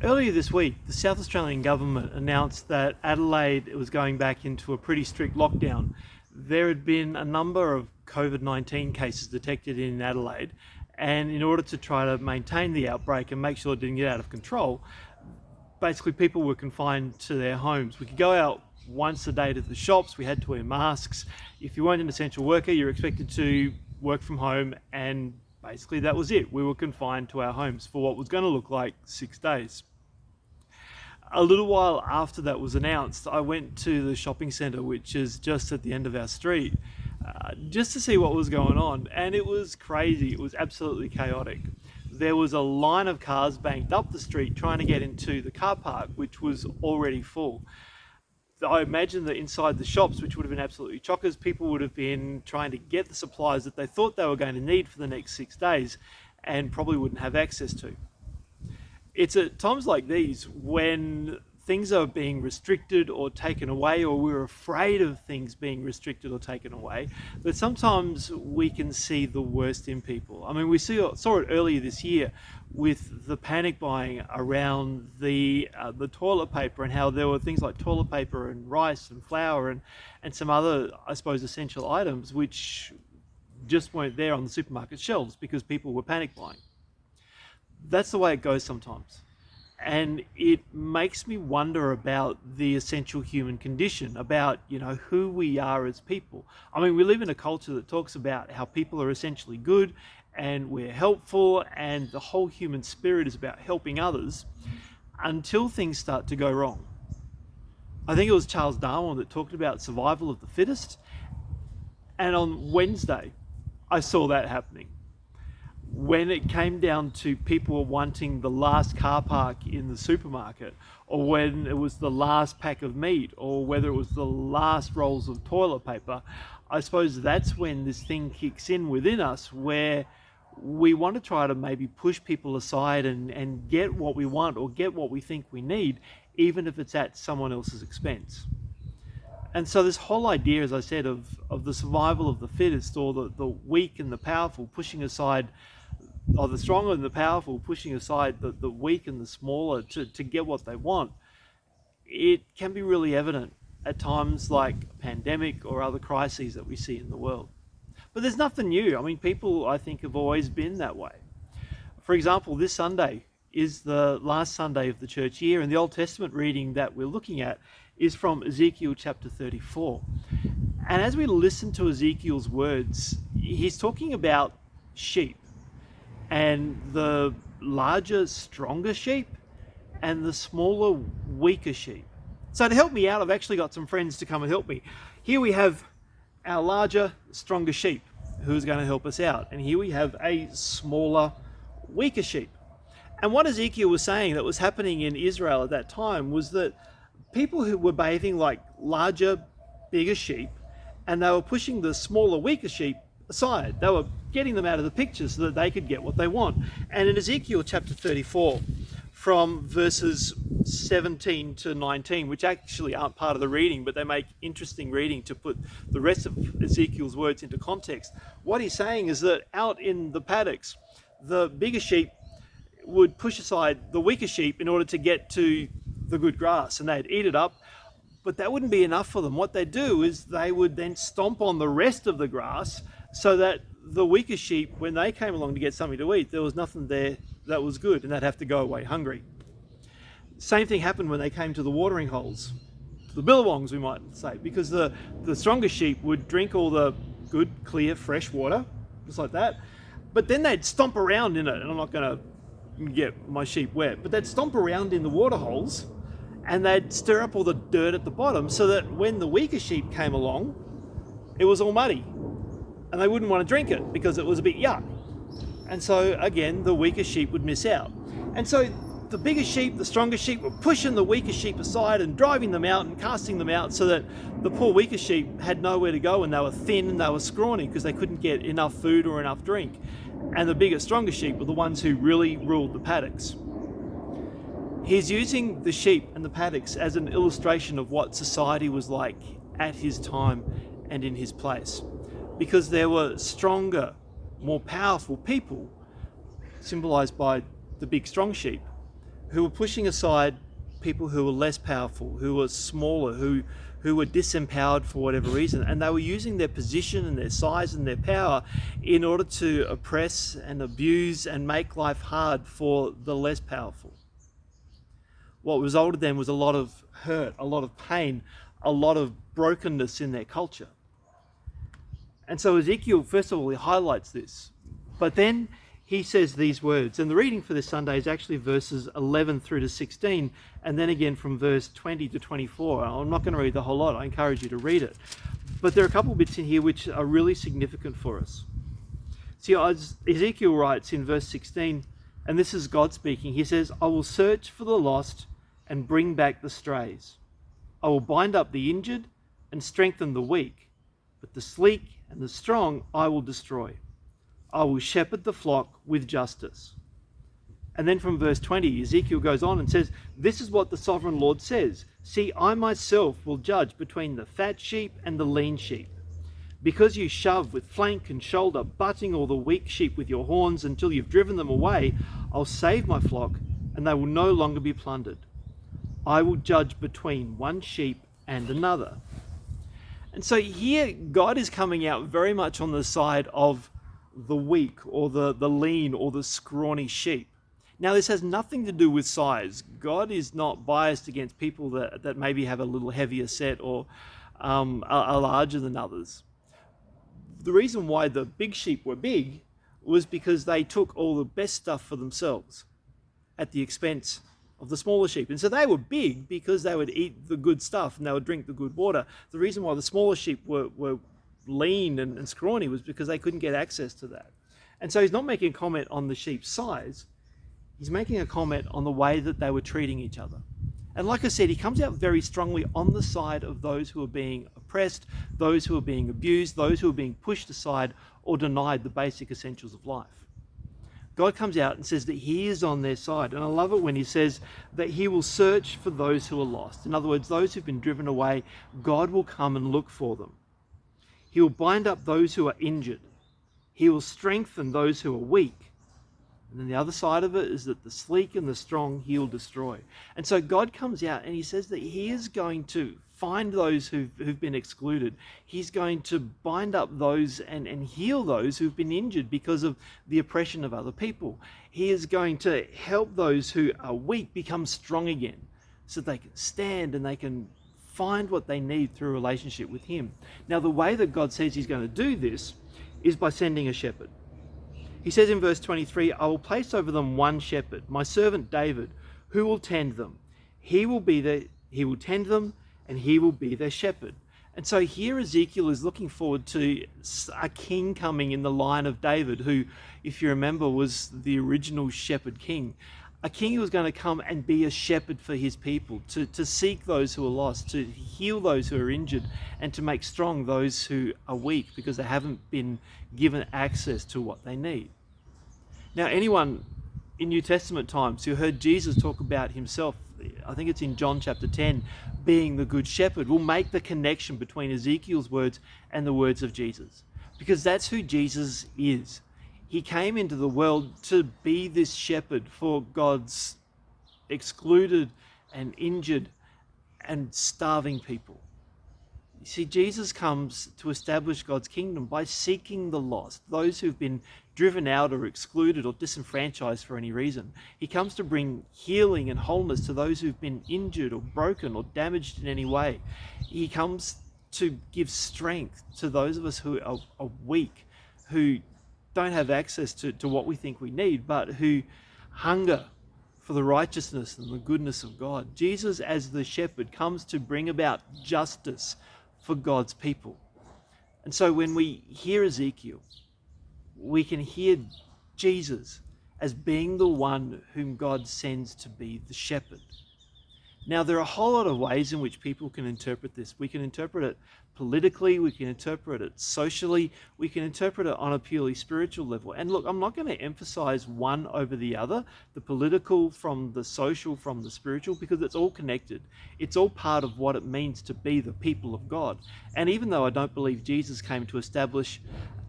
Earlier this week, the South Australian government announced that Adelaide was going back into a pretty strict lockdown. There had been a number of COVID-19 cases detected in Adelaide, and in order to try to maintain the outbreak and make sure it didn't get out of control, basically people were confined to their homes. We could go out once a day to the shops, we had to wear masks. If you weren't an essential worker, you were expected to work from home, and basically that was it. We were confined to our homes for what was going to look like 6 days. A little while after that was announced, I went to the shopping centre, which is just at the end of our street, just to see what was going on. And it was crazy. It was absolutely chaotic. There was a line of cars banked up the street trying to get into the car park, which was already full. I imagine that inside the shops, which would have been absolutely chockers, people would have been trying to get the supplies that they thought they were going to need for the next 6 days and probably wouldn't have access to. It's at times like these when things are being restricted or taken away, or we're afraid of things being restricted or taken away, that sometimes we can see the worst in people. I mean, we saw it earlier this year with the panic buying around the toilet paper, and how there were things like toilet paper and rice and flour and some other, I suppose, essential items which just weren't there on the supermarket shelves because people were panic buying. That's the way it goes sometimes. And it makes me wonder about the essential human condition, about, who we are as people. I mean, we live in a culture that talks about how people are essentially good and we're helpful, and the whole human spirit is about helping others until things start to go wrong. I think it was Charles Darwin that talked about survival of the fittest. And on Wednesday, I saw that happening. When it came down to people wanting the last car park in the supermarket, or when it was the last pack of meat, or whether it was the last rolls of toilet paper, I suppose that's when this thing kicks in within us, where we want to try to maybe push people aside and get what we want or get what we think we need, even if it's at someone else's expense. And so this whole idea, as I said, of the survival of the fittest, or the weak and the powerful pushing aside, or the stronger and the powerful pushing aside the weak and the smaller to get what they want, it can be really evident at times like a pandemic or other crises that we see in the world. But there's nothing new. I mean, people, I think, have always been that way. For example, this Sunday is the last Sunday of the church year, and the Old Testament reading that we're looking at is from Ezekiel chapter 34. And as we listen to Ezekiel's words, he's talking about sheep, and the larger, stronger sheep, and the smaller, weaker sheep. So to help me out, I've actually got some friends to come and help me. Here we have our larger, stronger sheep who's going to help us out. And here we have a smaller, weaker sheep. And what Ezekiel was saying that was happening in Israel at that time was that people who were behaving like larger, bigger sheep, and they were pushing the smaller, weaker sheep aside. They were getting them out of the picture so that they could get what they want. And in Ezekiel chapter 34, from verses 17 to 19, which actually aren't part of the reading, but they make interesting reading to put the rest of Ezekiel's words into context. What he's saying is that out in the paddocks, the bigger sheep would push aside the weaker sheep in order to get to the good grass, and they'd eat it up. But that wouldn't be enough for them. What they'd do is they would then stomp on the rest of the grass, so that the weaker sheep, when they came along to get something to eat, there was nothing there that was good, and they'd have to go away hungry. Same thing happened when they came to the watering holes, the billabongs we might say, because the stronger sheep would drink all the good, clear, fresh water, just like that, but then they'd stomp around in it, and I'm not going to get my sheep wet, but they'd stomp around in the water holes, and they'd stir up all the dirt at the bottom, so that when the weaker sheep came along, it was all muddy, and they wouldn't want to drink it because it was a bit yuck. And so again, the weaker sheep would miss out. And so the bigger sheep, the stronger sheep, were pushing the weaker sheep aside and driving them out and casting them out, so that the poor weaker sheep had nowhere to go, and they were thin and they were scrawny because they couldn't get enough food or enough drink. And the bigger, stronger sheep were the ones who really ruled the paddocks. He's using the sheep and the paddocks as an illustration of what society was like at his time and in his place, because there were stronger, more powerful people, symbolized by the big strong sheep, who were pushing aside people who were less powerful, who were smaller, who were disempowered for whatever reason, and they were using their position and their size and their power in order to oppress and abuse and make life hard for the less powerful. What resulted then was a lot of hurt, a lot of pain, a lot of brokenness in their culture. And so Ezekiel, first of all, he highlights this, but then he says these words, and the reading for this Sunday is actually verses 11 through to 16, and then again from verse 20 to 24. I'm not going to read the whole lot, I encourage you to read it. But there are a couple of bits in here which are really significant for us. See, Ezekiel writes in verse 16, and this is God speaking, he says, I will search for the lost and bring back the strays. I will bind up the injured and strengthen the weak, but the sleek and the strong I will destroy. I will shepherd the flock with justice. And then from verse 20, Ezekiel goes on and says, this is what the sovereign Lord says. See, I myself will judge between the fat sheep and the lean sheep. Because you shove with flank and shoulder, butting all the weak sheep with your horns until you've driven them away, I'll save my flock, and they will no longer be plundered. I will judge between one sheep and another. And so here, God is coming out very much on the side of the weak or the lean or the scrawny sheep. Now, this has nothing to do with size. God is not biased against people that maybe have a little heavier set or are larger than others. The reason why the big sheep were big was because they took all the best stuff for themselves at the expense of the smaller sheep. And so they were big because they would eat the good stuff and they would drink the good water. The reason why the smaller sheep were lean and scrawny was because they couldn't get access to that. And so he's not making a comment on the sheep's size. He's making a comment on the way that they were treating each other. And like I said, he comes out very strongly on the side of those who are being oppressed, those who are being abused, those who are being pushed aside or denied the basic essentials of life. God comes out and says that he is on their side. And I love it when he says that he will search for those who are lost. In other words, those who've been driven away, God will come and look for them. He will bind up those who are injured. He will strengthen those who are weak. And then the other side of it is that the sleek and the strong he'll destroy. And so God comes out and he says that he is going to find those who've been excluded. He's going to bind up those and heal those who've been injured because of the oppression of other people. He is going to help those who are weak become strong again so they can stand and they can find what they need through a relationship with him. Now, the way that God says he's going to do this is by sending a shepherd. He says in verse 23, I will place over them one shepherd, my servant David, who will tend them. He will tend them and he will be their shepherd. And so here Ezekiel is looking forward to a king coming in the line of David, who, if you remember, was the original shepherd king. A king who was going to come and be a shepherd for his people, to seek those who are lost, to heal those who are injured, and to make strong those who are weak because they haven't been given access to what they need. Now, anyone in New Testament times who heard Jesus talk about himself, I think it's in John chapter 10, being the good shepherd, will make the connection between Ezekiel's words and the words of Jesus, because that's who Jesus is. He came into the world to be this shepherd for God's excluded and injured and starving people. You see, Jesus comes to establish God's kingdom by seeking the lost, those who've been driven out or excluded or disenfranchised for any reason. He comes to bring healing and wholeness to those who've been injured or broken or damaged in any way. He comes to give strength to those of us who are weak, who don't have access to what we think we need, but who hunger for the righteousness and the goodness of God. Jesus, as the shepherd, comes to bring about justice for God's people. And so when we hear Ezekiel, we can hear Jesus as being the one whom God sends to be the shepherd. Now, there are a whole lot of ways in which people can interpret this. We can interpret it politically, we can interpret it socially, we can interpret it on a purely spiritual level. And look, I'm not going to emphasize one over the other, the political from the social from the spiritual, because it's all connected. It's all part of what it means to be the people of God. And even though I don't believe Jesus came to establish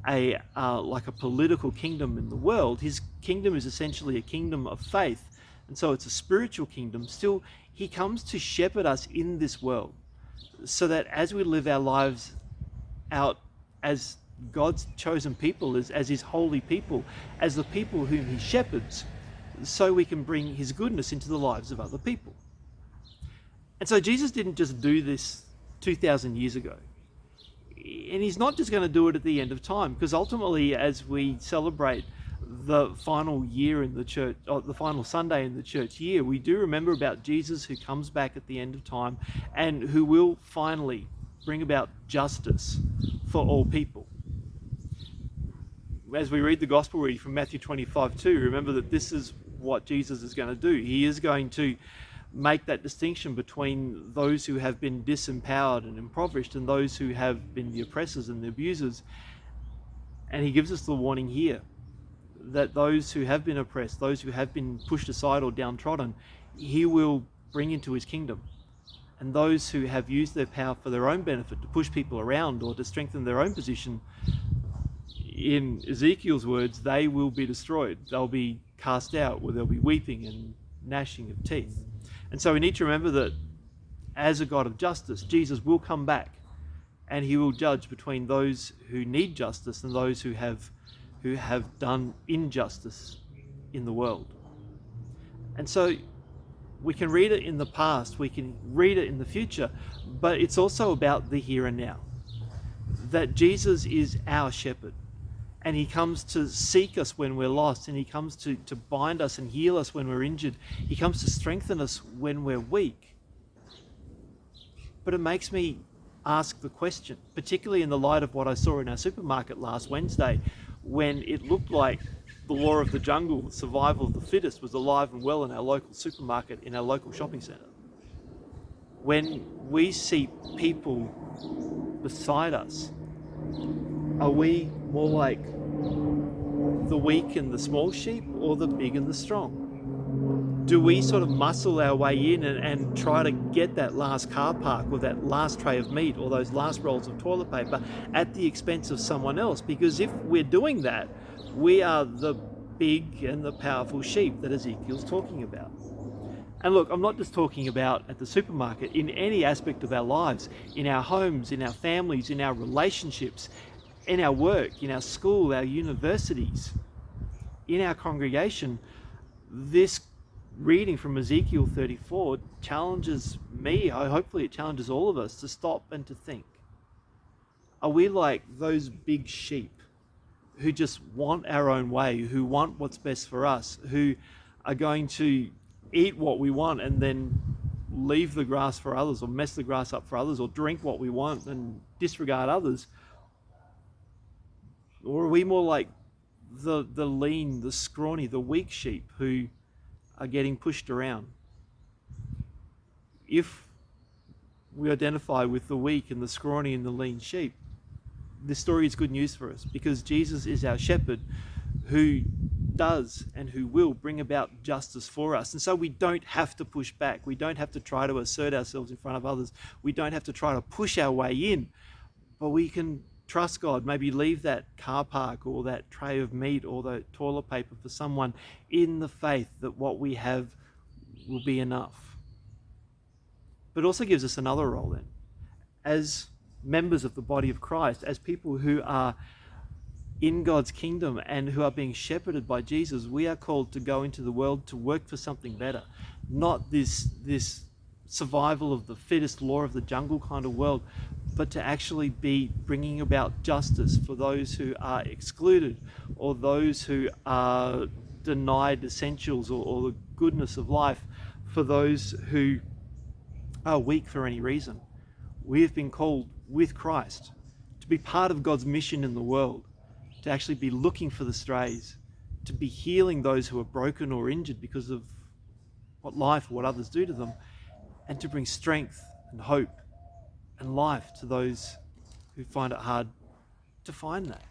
like a political kingdom in the world, his kingdom is essentially a kingdom of faith And so it's a spiritual kingdom. Still, he comes to shepherd us in this world so that as we live our lives out as God's chosen people, as his holy people, as the people whom he shepherds, so we can bring his goodness into the lives of other people. And so Jesus didn't just do this 2,000 years ago. And he's not just going to do it at the end of time, because ultimately, as we celebrate the final year in the church, or the final Sunday in the church year, we do remember about Jesus who comes back at the end of time and who will finally bring about justice for all people. As we read the gospel reading from Matthew 25:2, remember that this is what Jesus is going to do. He is going to make that distinction between those who have been disempowered and impoverished and those who have been the oppressors and the abusers. And he gives us the warning here that those who have been oppressed, those who have been pushed aside or downtrodden, he will bring into his kingdom. And those who have used their power for their own benefit, to push people around or to strengthen their own position, in Ezekiel's words, they will be destroyed. They'll be cast out, where there'll be weeping and gnashing of teeth. And so we need to remember that as a God of justice, Jesus will come back and he will judge between those who need justice and those who have done injustice in the world. And so we can read it in the past, we can read it in the future, but it's also about the here and now. That Jesus is our shepherd. And he comes to seek us when we're lost, and he comes to bind us and heal us when we're injured. He comes to strengthen us when we're weak. But it makes me ask the question, particularly in the light of what I saw in our supermarket last Wednesday, when it looked like the law of the jungle, the survival of the fittest, was alive and well in our local supermarket, in our local shopping centre. When we see people beside us, are we more like the weak and the small sheep, or the big and the strong? Do we sort of muscle our way in and try to get that last car park, or that last tray of meat, or those last rolls of toilet paper at the expense of someone else? Because if we're doing that, we are the big and the powerful sheep that Ezekiel's talking about. And look, I'm not just talking about at the supermarket, in any aspect of our lives, in our homes, in our families, in our relationships, in our work, in our school, our universities, in our congregation. This reading from Ezekiel 34 challenges me, hopefully it challenges all of us, to stop and to think. Are we like those big sheep who just want our own way, who want what's best for us, who are going to eat what we want and then leave the grass for others, or mess the grass up for others, or drink what we want and disregard others? Or are we more like the lean, the scrawny, the weak sheep who are getting pushed around? If we identify with the weak and the scrawny and the lean sheep, this story is good news for us, because Jesus is our shepherd who does and who will bring about justice for us. And so we don't have to push back. We don't have to try to assert ourselves in front of others. We don't have to try to push our way in, but we can trust God, maybe leave that car park or that tray of meat or the toilet paper for someone, in the faith that what we have will be enough. But it also gives us another role then. As members of the body of Christ, as people who are in God's kingdom and who are being shepherded by Jesus, we are called to go into the world to work for something better. Not this survival of the fittest, law of the jungle kind of world, but to actually be bringing about justice for those who are excluded, or those who are denied essentials or the goodness of life, for those who are weak for any reason. We have been called with Christ to be part of God's mission in the world, to actually be looking for the strays, to be healing those who are broken or injured because of what life or what others do to them, and to bring strength and hope and life to those who find it hard to find that.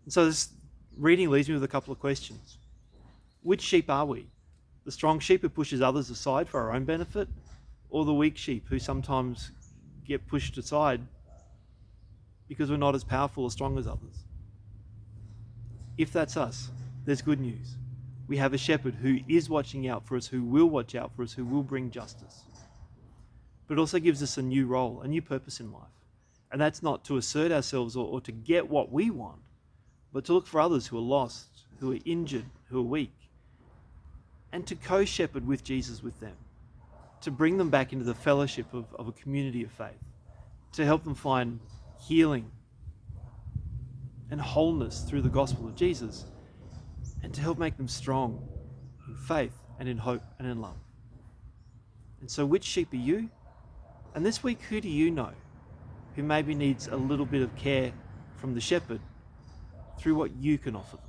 And so this reading leaves me with a couple of questions. Which sheep are we? The strong sheep who pushes others aside for our own benefit, or the weak sheep who sometimes get pushed aside because we're not as powerful or strong as others? If that's us, there's good news. We have a shepherd who is watching out for us, who will watch out for us, who will bring justice. But it also gives us a new role, a new purpose in life. And that's not to assert ourselves or to get what we want, but to look for others who are lost, who are injured, who are weak, and to co-shepherd with Jesus with them, to bring them back into the fellowship of a community of faith, to help them find healing and wholeness through the gospel of Jesus, and to help make them strong in faith and in hope and in love. And so which sheep are you? And this week, who do you know who maybe needs a little bit of care from the shepherd through what you can offer them?